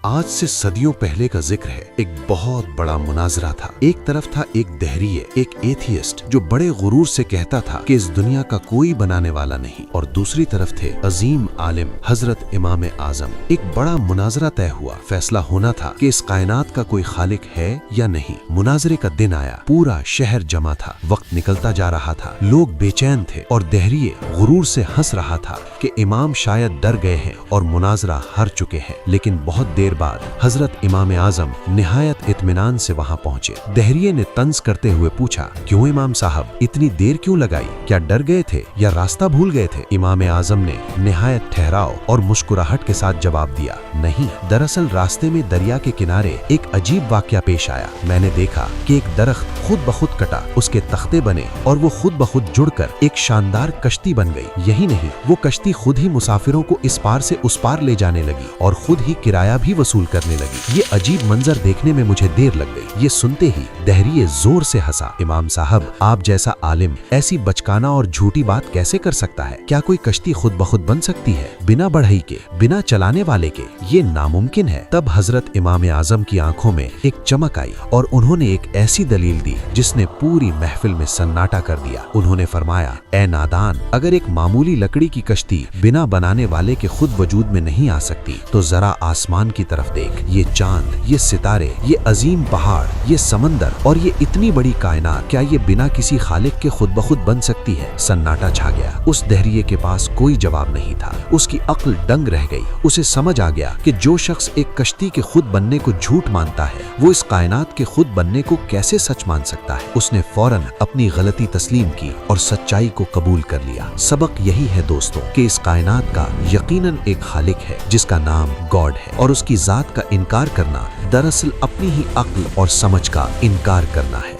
آج سے صدیوں پہلے کا ذکر ہے۔ ایک بہت بڑا مناظرہ تھا۔ ایک طرف تھا ایک دہریے، ایک ایتھیسٹ جو بڑے غرور سے کہتا تھا کہ اس دنیا کا کوئی بنانے والا نہیں، اور دوسری طرف تھے عظیم عالم حضرت امام اعظم۔ ایک بڑا مناظرہ طے ہوا، فیصلہ ہونا تھا کہ اس کائنات کا کوئی خالق ہے یا نہیں۔ مناظرے کا دن آیا، پورا شہر جمع تھا، وقت نکلتا جا رہا تھا، لوگ بے چین تھے اور دہریے غرور سے ہنس رہا تھا کہ امام شاید ڈر گئے ہیں اور مناظرہ ہار چکے ہیں۔ لیکن بہت دیر بعد حضرت امام اعظم نہایت اطمینان سے وہاں پہنچے۔ دہریے نے طنز کرتے ہوئے پوچھا، کیوں امام صاحب اتنی دیر کیوں لگائی؟ کیا ڈر گئے تھے یا راستہ بھول گئے تھے؟ امام اعظم نے نہایت ٹھہراؤ اور مسکراہٹ کے ساتھ جواب دیا، نہیں، دراصل راستے میں دریا کے کنارے ایک عجیب واقعہ پیش آیا۔ میں نے دیکھا کہ ایک درخت خود بخود کٹا، اس کے تختے بنے اور وہ خود بخود جڑ کر ایک شاندار کشتی بن گئی۔ یہی نہیں، وہ کشتی خود ہی مسافروں کو اس پار سے اس پار لے جانے لگی اور خود ہی کرایہ بھی وصول کرنے لگی۔ یہ عجیب منظر دیکھنے میں مجھے دیر لگ گئی۔ یہ سنتے ہی دہریے زور سے ہنسا۔ امام صاحب، آپ جیسا عالم ایسی بچکانہ اور جھوٹی بات کیسے کر سکتا ہے؟ کیا کوئی کشتی خود بخود بن سکتی ہے بنا بڑھئی کے، بنا چلانے والے کے؟ یہ ناممکن ہے۔ تب حضرت امام اعظم کی آنکھوں میں ایک چمک آئی اور انہوں نے ایک ایسی دلیل دی جس نے پوری محفل میں سناٹا کر دیا۔ انہوں نے فرمایا، اے نادان، اگر ایک معمولی لکڑی کی کشتی بنا بنانے والے کے خود وجود میں نہیں آ سکتی تو ذرا آسمان کی طرف دیکھ، یہ چاند، یہ ستارے، یہ عظیم پہاڑ، یہ سمندر اور یہ اتنی بڑی کائنات، کیا یہ بنا کسی خالق کے خود بخود بن سکتی ہے؟ سناٹا چھا گیا۔ اس دہریے کے پاس کوئی جواب نہیں تھا۔ اس کی عقل دنگ رہ گئی۔ اسے سمجھ آ گیا کہ جو شخص ایک کشتی کے خود بننے کو جھوٹ مانتا ہے، وہ اس کائنات کے خود بننے کو کیسے سچ مان سکتا ہے؟ اس نے فوراً اپنی غلطی تسلیم کی اور سچائی کو قبول کر لیا۔ سبق یہی ہے دوستوں کہ اس کائنات کا یقیناً ایک خالق ہے جس کا نام گاڈ ہے، اور اس کی ذات کا انکار کرنا دراصل اپنی ہی عقل اور سمجھ کا انکار کرنا ہے۔